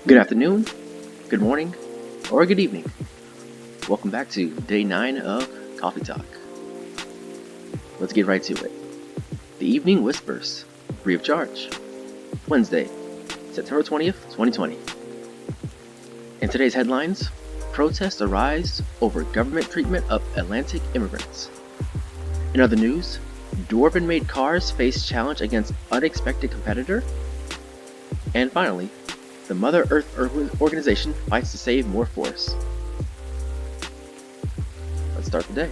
Good afternoon, good morning, or good evening. Welcome back to day 9 of Coffee Talk. Let's get right to it. The Evening Whispers, free of charge. Wednesday, September 20th, 2020. In today's headlines, protests arise over government treatment of Atlantic immigrants. In other news, Dwarven-made cars face challenge against unexpected competitor. And finally, the Mother Earth organization fights to save more forests. Let's start the day.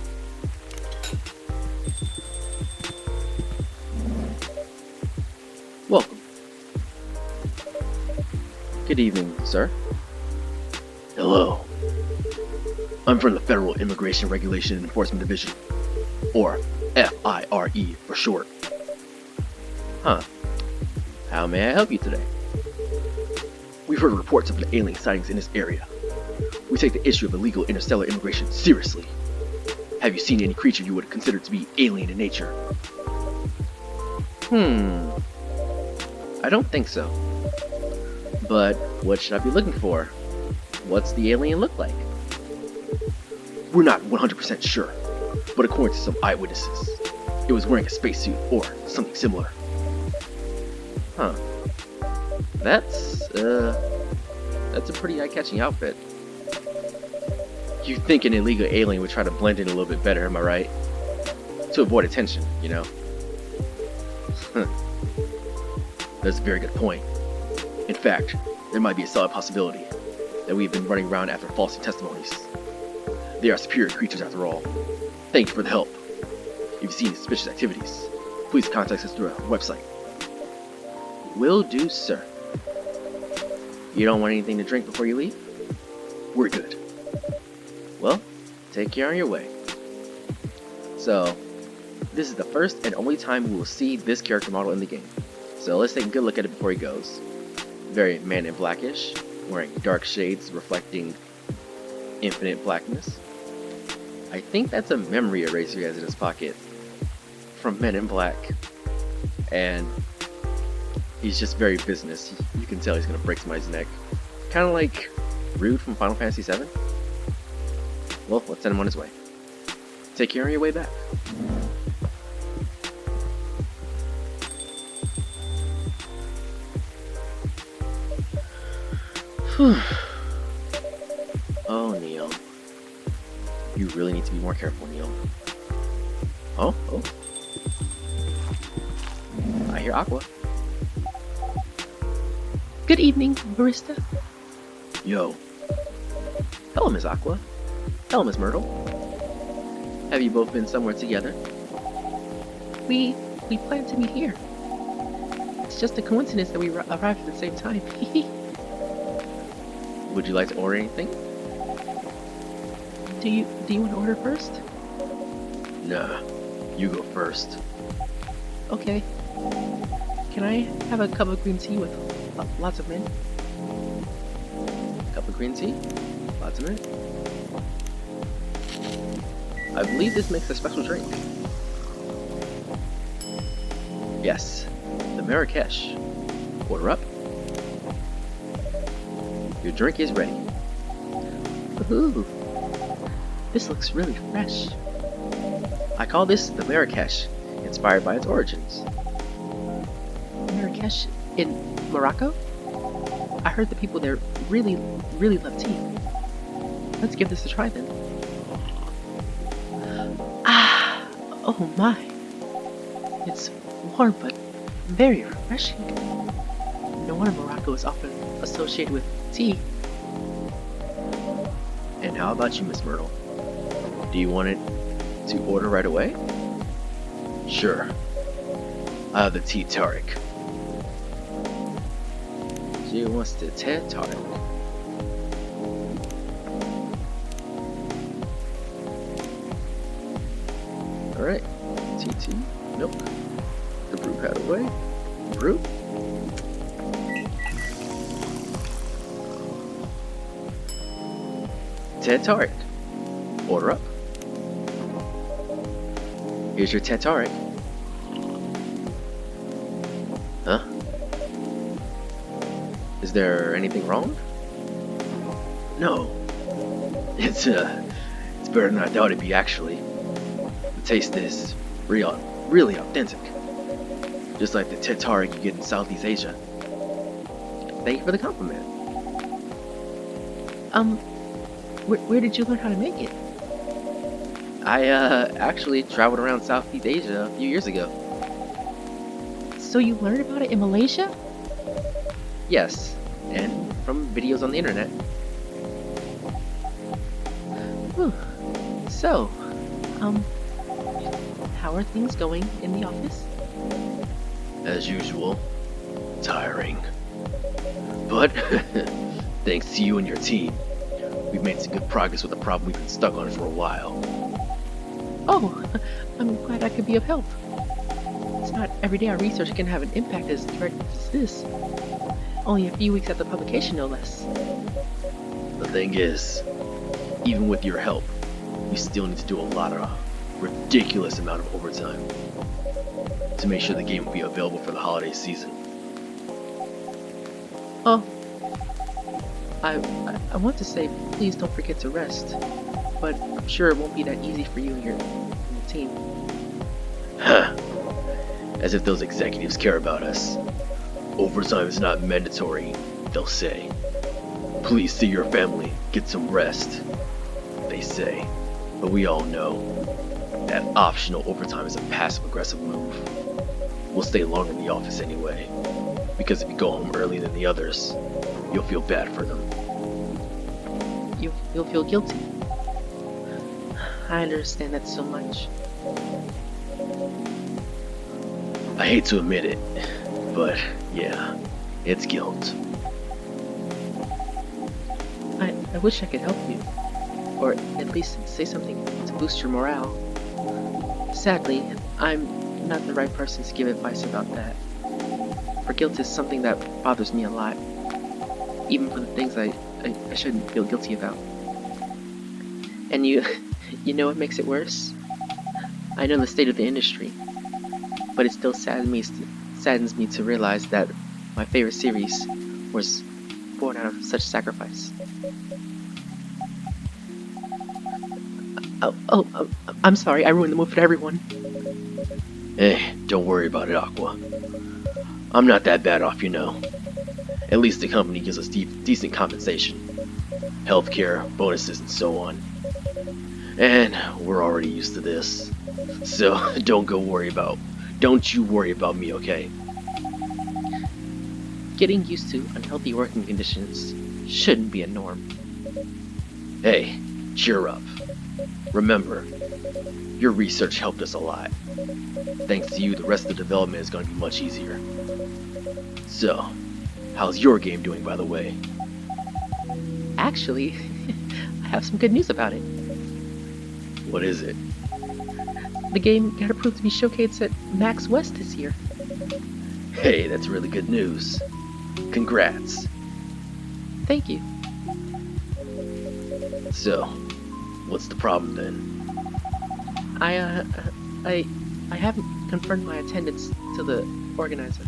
Welcome. Good evening, sir. Hello. I'm from the Federal Immigration Regulation and Enforcement Division, or FIRE for short. Huh. How may I help you today? We've heard reports of the alien sightings in this area. We take the issue of illegal interstellar immigration seriously. Have you seen any creature you would consider to be alien in nature? I don't think so. But what should I be looking for? What's the alien look like? We're not 100% sure, but according to some eyewitnesses, it was wearing a spacesuit or something similar. Huh. That's a pretty eye-catching outfit. You'd think an illegal alien would try to blend in a little bit better, am I right? To avoid attention, you know? That's a very good point. In fact, there might be a solid possibility that we've been running around after false testimonies. They are superior creatures after all. Thank you for the help. If you see any suspicious activities, please contact us through our website. Will do, sir. You don't want anything to drink before you leave? We're good. Well, take care on your way. So, this is the first and only time we will see this character model in the game. So let's take a good look at it before he goes. Very Man in Blackish, wearing dark shades reflecting infinite blackness. I think that's a memory eraser he has in his pocket from Men in Black. And he's just very business. You can tell he's gonna break somebody's neck. Kind of like Rude from Final Fantasy VII. Well, let's send him on his way. Take care on your way back. Oh, Neil. You really need to be more careful, Neil. Oh. I hear Aqua. Good evening, barista. Yo, Hello, Miss Aqua. Hello, Miss Myrtle. Have you both been somewhere together? We plan to meet here. It's just a coincidence that we arrived at the same time. Would you like to order anything? Do you want to order first? nah, you go first. Okay. Can I have a cup of green tea with lots of mint? Cup of green tea? Lots of mint? I believe this makes a special drink. Yes, the Marrakesh. Order up. Your drink is ready. Ooh, this looks really fresh. I call this the Marrakesh, inspired by its origins. Marrakesh in Morocco? I heard the people there really love tea. Let's give this a try then. Ah, oh my. It's warm but very refreshing. No wonder Morocco is often associated with tea. And how about you, Miss Myrtle? Do you want it to order right away? Sure. I have the tea Tariq. She wants to TED Talk. Alright. TT. Milk. The brew pad away. Brew. TED Tariq. Order up. Here's your TED Tariq. Huh? Is there anything wrong? No. It's better than I thought it'd be, actually. The taste is really authentic. Just like the Tetari you get in Southeast Asia. Thank you for the compliment. Where did you learn how to make it? I actually traveled around Southeast Asia a few years ago. So you learned about it in Malaysia? Yes, and from videos on the internet. Whew. So, how are things going in the office? As usual, tiring. But thanks to you and your team, we've made some good progress with a problem we've been stuck on for a while. Oh, I'm glad I could be of help. It's not every day our research can have an impact as direct as this. Only a few weeks after publication, no less. The thing is, even with your help, we still need to do a lot of ridiculous amount of overtime to make sure the game will be available for the holiday season. Oh, I want to say please don't forget to rest, but I'm sure it won't be that easy for you and your team. Huh. As if those executives care about us. Overtime is not mandatory, they'll say. Please see your family, get some rest, they say. But we all know that optional overtime is a passive-aggressive move. We'll stay longer in the office anyway, because if you go home earlier than the others, you'll feel bad for them. You'll feel guilty. I understand that so much. I hate to admit it, but yeah, it's guilt. I wish I could help you, or at least say something to boost your morale. Sadly, I'm not the right person to give advice about that. For guilt is something that bothers me a lot, even for the things I shouldn't feel guilty about. And you know what makes it worse? I know the state of the industry, but it still saddens me to realize that my favorite series was born out of such sacrifice. I'm sorry, I ruined the mood for everyone. Eh, don't worry about it, Aqua. I'm not that bad off, you know. At least the company gives us decent compensation. Healthcare, bonuses, and so on. And we're already used to this. So don't you worry about me, okay? Getting used to unhealthy working conditions shouldn't be a norm. Hey, cheer up. Remember, your research helped us a lot. Thanks to you, the rest of the development is going to be much easier. So, how's your game doing, by the way? Actually, I have some good news about it. What is it? The game got approved to be showcased at Max West this year. Hey, that's really good news. Congrats. Thank you. So, what's the problem then? I haven't confirmed my attendance to the organizer.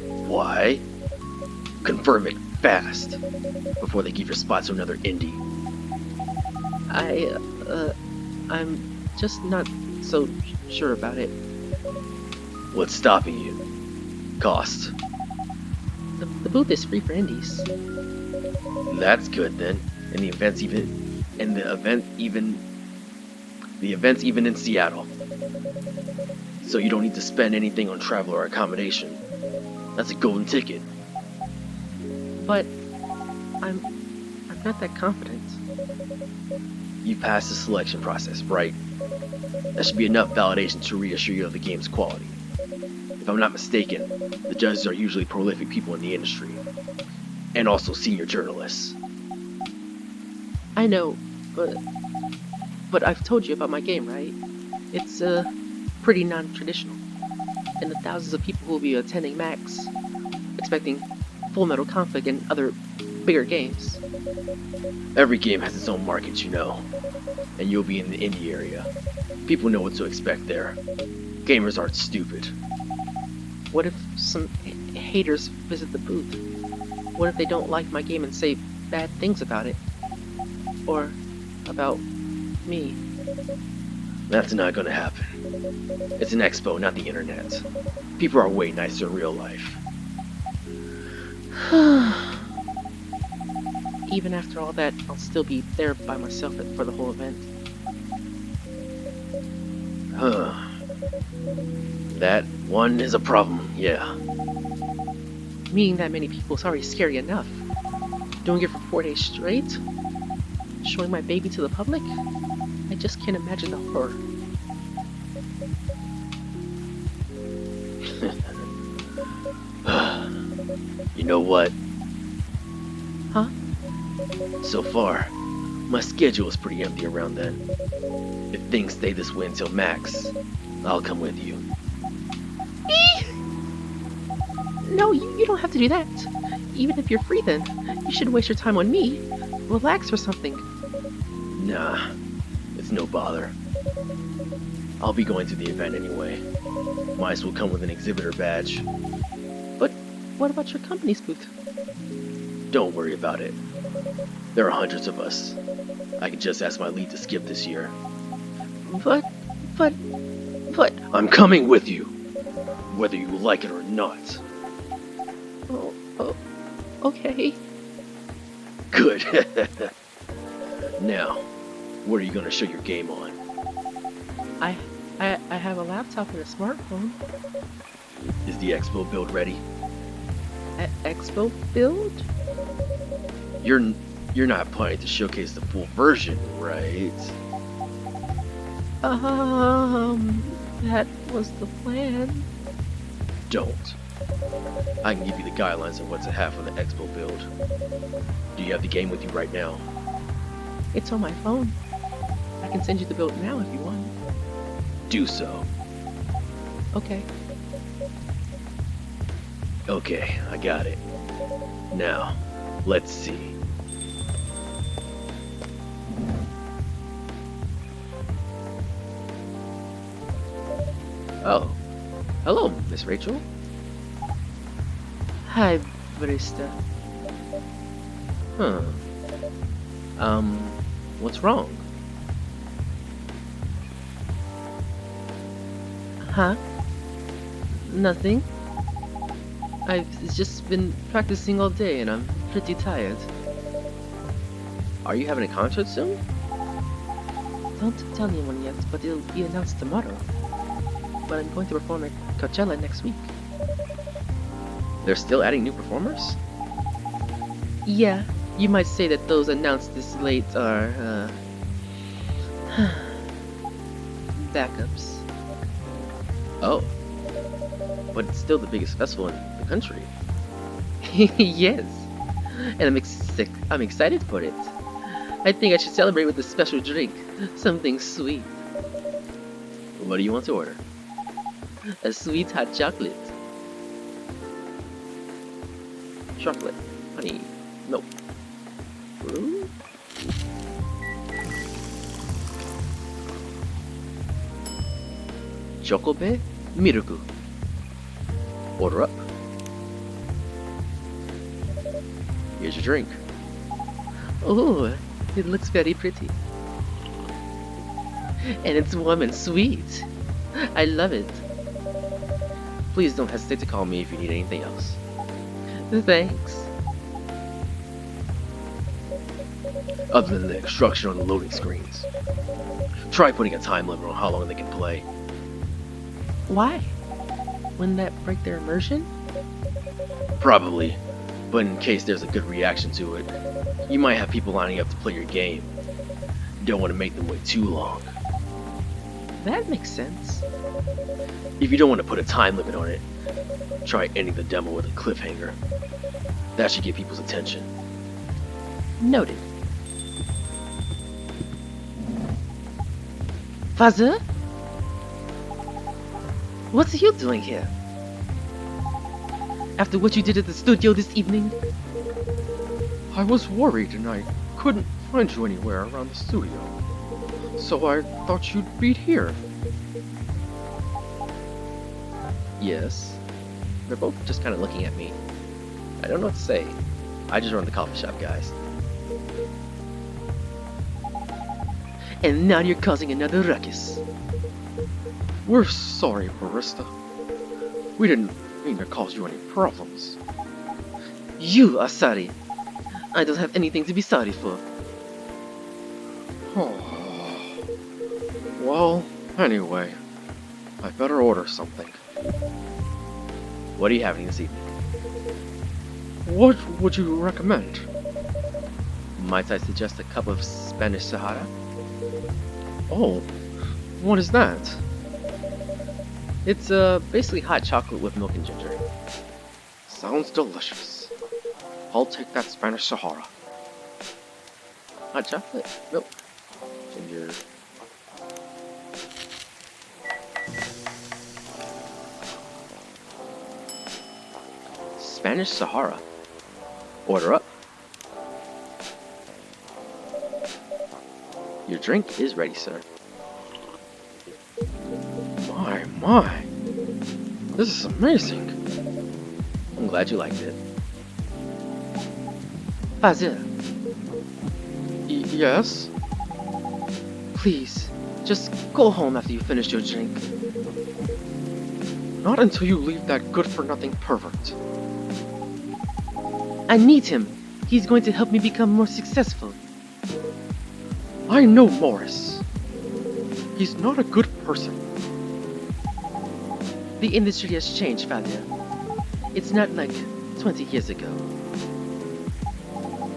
Why? Confirm it fast, before they give your spot to another indie. I'm just not so sure about it. What's stopping you? Cost. The booth is free for indies. That's good then. And the event's even in Seattle. So you don't need to spend anything on travel or accommodation. That's a golden ticket. But I'm not that confident. You passed the selection process, right? That should be enough validation to reassure you of the game's quality. If I'm not mistaken, the judges are usually prolific people in the industry, and also senior journalists. I know, but I've told you about my game, right? It's pretty non-traditional, and the thousands of people who will be attending Max, expecting Full Metal Conflict and other bigger games. Every game has its own market, you know, and you'll be in the indie area. People know what to expect there. Gamers aren't stupid. What if some haters visit the booth? What if they don't like my game and say bad things about it? Or about me? That's not gonna happen. It's an expo, not the internet. People are way nicer in real life. Even after all that, I'll still be there by myself for the whole event. Huh. That one is a problem, yeah. Meeting that many people is already scary enough. Doing it for 4 days straight? Showing my baby to the public? I just can't imagine the horror. You know what? Huh? So far, my schedule is pretty empty around then. If things stay this way until max, I'll come with you. No, you don't have to do that. Even if you're free then, you shouldn't waste your time on me. Relax or something. Nah, it's no bother. I'll be going to the event anyway. Might as well come with an exhibitor badge. But what about your company's booth? Don't worry about it. There are hundreds of us. I can just ask my lead to skip this year. But... I'm coming with you, whether you like it or not. Oh, okay. Good. Now, what are you gonna show your game on? I have a laptop and a smartphone. Is the expo build ready? Expo build? You're not planning to showcase the full version, right? That was the plan. Don't. I can give you the guidelines on what to have for the expo build. Do you have the game with you right now? It's on my phone. I can send you the build now if you want. Do so. Okay. Okay, I got it. Now, let's see. Oh. Hello, Miss Rachel. Hi, barista. Huh. What's wrong? Huh? Nothing. I've just been practicing all day and I'm pretty tired. Are you having a concert soon? Don't tell anyone yet, but it'll be announced tomorrow. But I'm going to perform at Coachella next week. They're still adding new performers? Yeah, you might say that those announced this late are, backups. Oh. But it's still the biggest festival in the country. Yes, and I'm excited for it. I think I should celebrate with a special drink, something sweet. What do you want to order? A sweet hot chocolate. Chocolate, honey, milk, brew? Chocobe Miruku. Order up. Here's your drink. Oh, it looks very pretty. And it's warm and sweet. I love it. Please don't hesitate to call me if you need anything else. Thanks. Other than the instruction on the loading screens, try putting a time limit on how long they can play. Why? Wouldn't that break their immersion? Probably, but in case there's a good reaction to it, you might have people lining up to play your game. You don't want to make them wait too long. That makes sense. If you don't want to put a time limit on it, try ending the demo with a cliffhanger. That should get people's attention. Noted. Father? What are you doing here? After what you did at the studio this evening? I was worried and I couldn't find you anywhere around the studio. So I thought you'd be here. Yes. They're both just kind of looking at me. I don't know what to say. I just run the coffee shop, guys. And now you're causing another ruckus. We're sorry, barista. We didn't mean to cause you any problems. You are sorry. I don't have anything to be sorry for. Oh. Well, anyway, I better order something. What are you having this evening? What would you recommend? Might I suggest a cup of Spanish Sahara? Oh, what is that? It's basically hot chocolate with milk and ginger. Sounds delicious. I'll take that Spanish Sahara. Hot chocolate, milk, ginger. Spanish Sahara. Order up. Your drink is ready, sir. My. This is amazing. I'm glad you liked it. Father, Yes? please, just go home after you finish your drink. Not until you leave that good-for-nothing pervert. I need him. He's going to help me become more successful. I know Morris. He's not a good person. The industry has changed, Father. It's not like 20 years ago.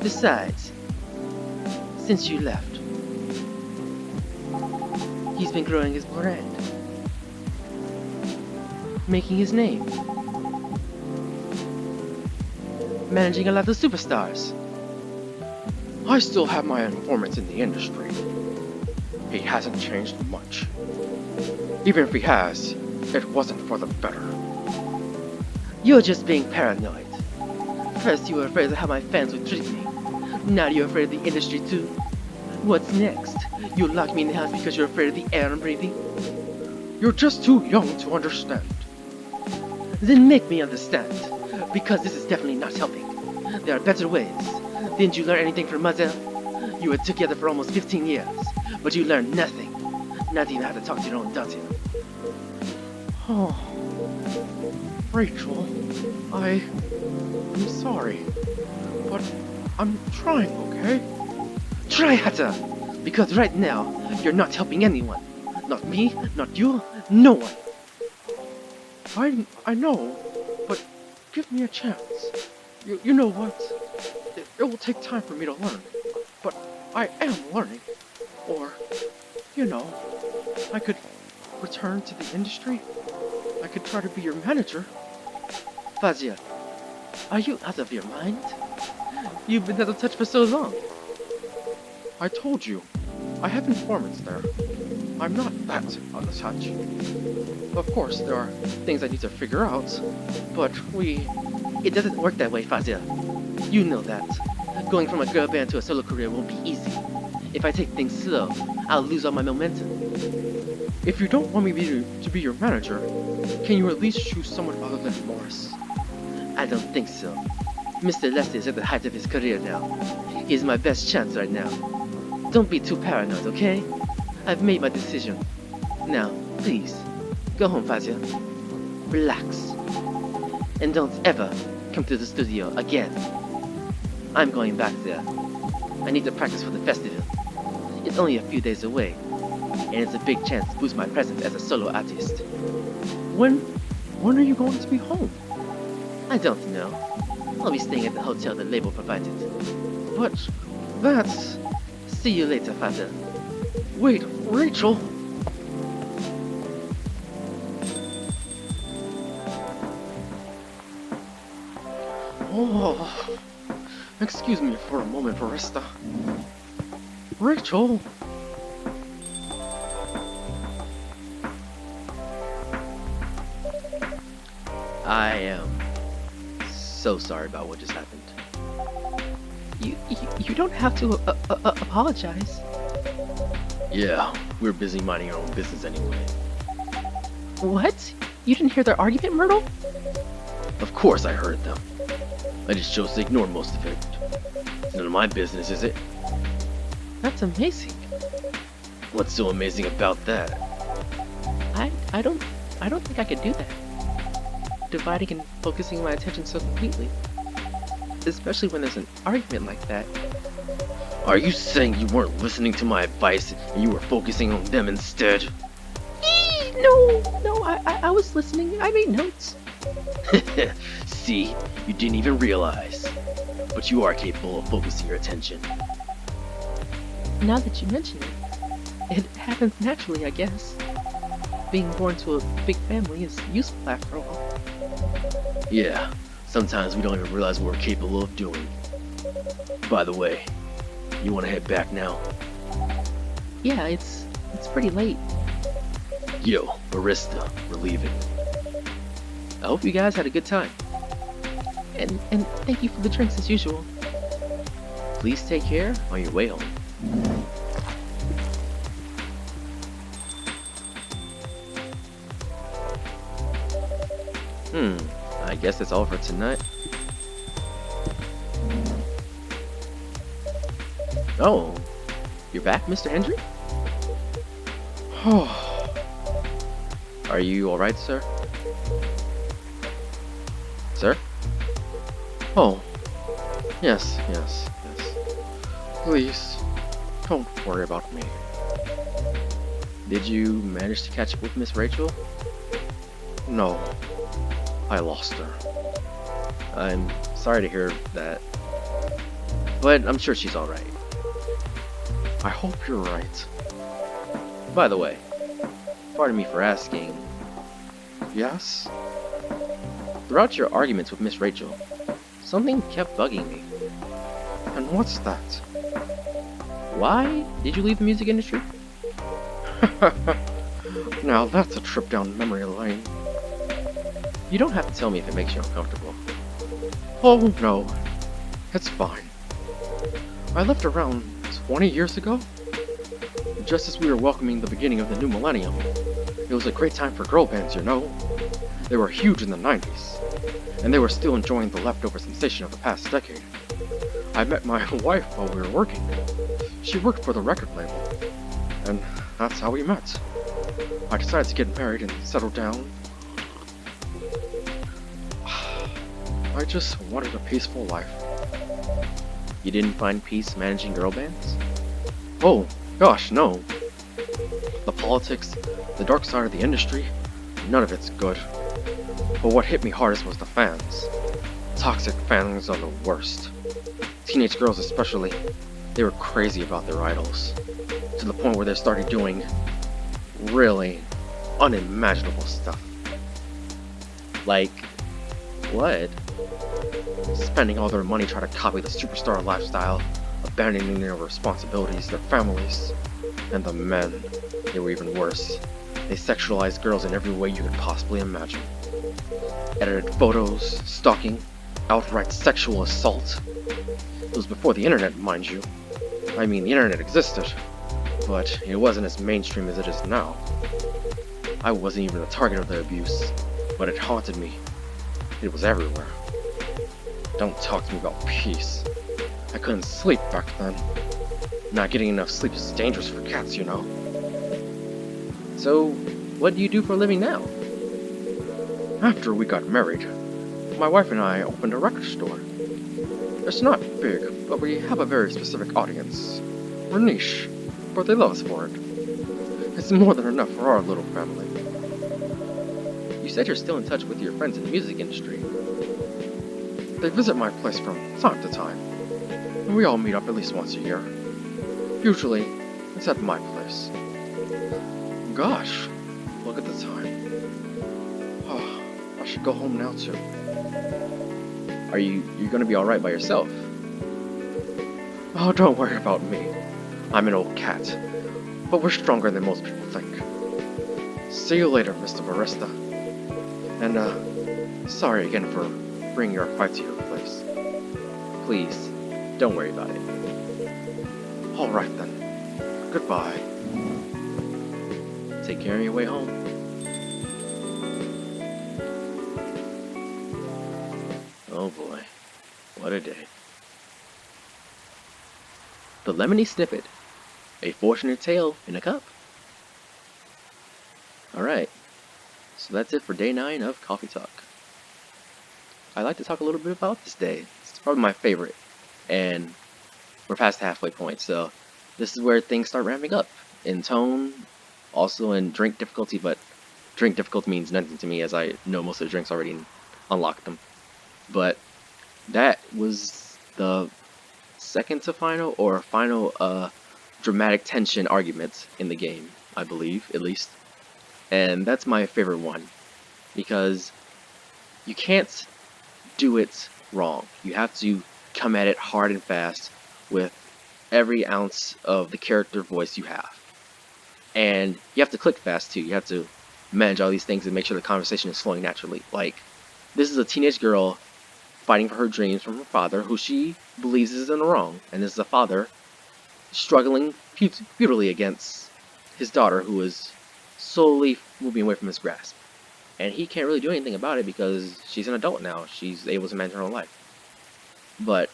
Besides, since you left, he's been growing his brand, making his name, managing a lot of superstars. I still have my informants in the industry. He hasn't changed much. Even if he has, it wasn't for the better. You're just being paranoid. First you were afraid of how my fans would treat me. Now you're afraid of the industry too. What's next? You lock me in the house because you're afraid of the air I'm breathing? You're just too young to understand. Then make me understand. Because this is definitely not helping. There are better ways. Didn't you learn anything from Mother? You were together for almost 15 years, but you learned nothing. Not even how to talk to your own daughter. Oh, Rachel, I'm sorry, but I'm trying, okay? Try harder! Because right now, you're not helping anyone. Not me, not you, no one. I know, but give me a chance. You know what? It will take time for me to learn, but I am learning. Or, I could return to the industry. I could try to be your manager. Fazia, are you out of your mind? You've been out of touch for so long. I told you, I have informants there. I'm not that out of touch. Of course, there are things I need to figure out, but It doesn't work that way, Fazia. You know that. Going from a girl band to a solo career won't be easy. If I take things slow, I'll lose all my momentum. if you don't want me to be your manager, can you at least choose someone other than Morris? I don't think so. Mr. Leslie is at the height of his career now. He's my best chance right now. Don't be too paranoid, okay? I've made my decision. Now, please, go home, Fazia. Relax. And don't ever come to the studio again. I'm going back there. I need to practice for the festival. It's only a few days away, and it's a big chance to boost my presence as a solo artist. When are you going to be home? I don't know. I'll be staying at the hotel the label provided. But that's... See you later, Father. Wait, Rachel! Oh, excuse me for a moment, barista. Rachel! I am so sorry about what just happened. You don't have to apologize. Yeah, we're busy minding our own business anyway. What? You didn't hear their argument, Myrtle? Of course I heard them. I just chose to ignore most of it. It's none of my business, is it? That's amazing. What's so amazing about that? I don't think I could do that. Dividing and focusing my attention so completely. Especially when there's an argument like that. Are you saying you weren't listening to my advice and you were focusing on them instead? No, I was listening. I made notes. See, you didn't even realize. But you are capable of focusing your attention. Now that you mention it, it happens naturally, I guess. Being born to a big family is useful after all. Yeah, sometimes we don't even realize what we're capable of doing. By the way, you want to head back now? Yeah, it's pretty late. Yo, barista, we're leaving. I hope you guys had a good time. And thank you for the drinks as usual. Please take care on your way home. I guess that's all for tonight. Oh, you're back, Mr. Hendry? Are you alright, sir? Sir? Oh, yes. Please, don't worry about me. Did you manage to catch up with Miss Rachel? No, I lost her. I'm sorry to hear that, but I'm sure she's alright. I hope you're right. By the way, pardon me for asking, Yes? throughout your arguments with Miss Rachel, something kept bugging me. And what's that? Why did you leave the music industry? Now that's a trip down memory lane. You don't have to tell me if it makes you uncomfortable. Oh no, it's fine. I left around 20 years ago, just as we were welcoming the beginning of the new millennium. It was a great time for girl bands, you know. They were huge in the 90s, and they were still enjoying the leftover sensation of the past decade. I met my wife while we were working. She worked for the record label, and that's how we met. I decided to get married and settle down. I just wanted a peaceful life. You didn't find peace managing girl bands? Oh, gosh, no. The politics, the dark side of the industry, none of it's good. But what hit me hardest was the fans. Toxic fans are the worst. Teenage girls especially, they were crazy about their idols. To the point where they started doing really unimaginable stuff. Like, what? Spending all their money trying to copy the superstar lifestyle, abandoning their responsibilities, their families, and the men. They were even worse. They sexualized girls in every way you could possibly imagine. Edited photos, stalking, outright sexual assault. It was before the internet, mind you. I mean, the internet existed, but it wasn't as mainstream as it is now. I wasn't even the target of the abuse, but it haunted me. It was everywhere. Don't talk to me about peace. I couldn't sleep back then. Not getting enough sleep is dangerous for cats, you know. So, what do you do for a living now? After we got married, my wife and I opened a record store. It's not big, but we have a very specific audience. We're niche, but they love us for it. It's more than enough for our little family. You said you're still in touch with your friends in the music industry. They visit my place from time to time, and we all meet up at least once a year. Usually, it's at my place. Gosh, look at the time. Oh, I should go home now too. Are you're gonna be alright by yourself? Oh, don't worry about me. I'm an old cat, but we're stronger than most people think. See you later, Mr. Barista. And, sorry again for bringing our fight to your place. Please, don't worry about it. Alright then. Goodbye. Take care on your way home. Oh boy. What a day. The Lemony Snippet. A fortunate tale in a cup. Alright, so that's it for day 9 of Coffee Talk. I'd like to talk a little bit about this day. It's probably my favorite, and we're past the halfway point, so this is where things start ramping up in tone, also in drink difficulty, but drink difficulty means nothing to me as I know most of the drinks already and unlocked them. But that was the second to final or final dramatic tension argument in the game, I believe, at least. And that's my favorite one, because you can't do it wrong. You have to come at it hard and fast with every ounce of the character voice you have. And you have to click fast too. You have to manage all these things and make sure the conversation is flowing naturally. Like, this is a teenage girl fighting for her dreams from her father, who she believes is in the wrong. And this is a father struggling futilely against his daughter, who is slowly moving away from his grasp. And he can't really do anything about it because she's an adult now. She's able to manage her own life. But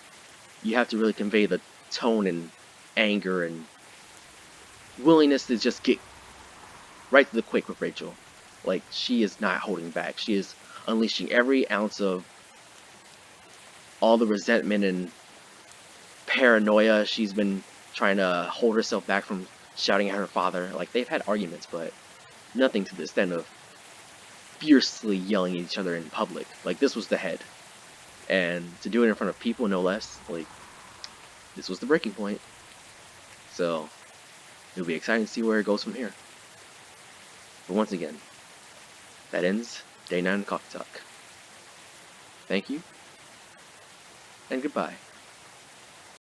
you have to really convey the tone and anger and willingness to just get right to the quick with Rachel. Like, she is not holding back. She is unleashing every ounce of all the resentment and paranoia. She's been trying to hold herself back from shouting at her father. Like, they've had arguments, but nothing to the extent of fiercely yelling at each other in public. Like, this was the head. And to do it in front of people, no less, like, this was the breaking point. So, it'll be exciting to see where it goes from here. But once again, that ends Day 9 Coffee Talk. Thank you, and goodbye.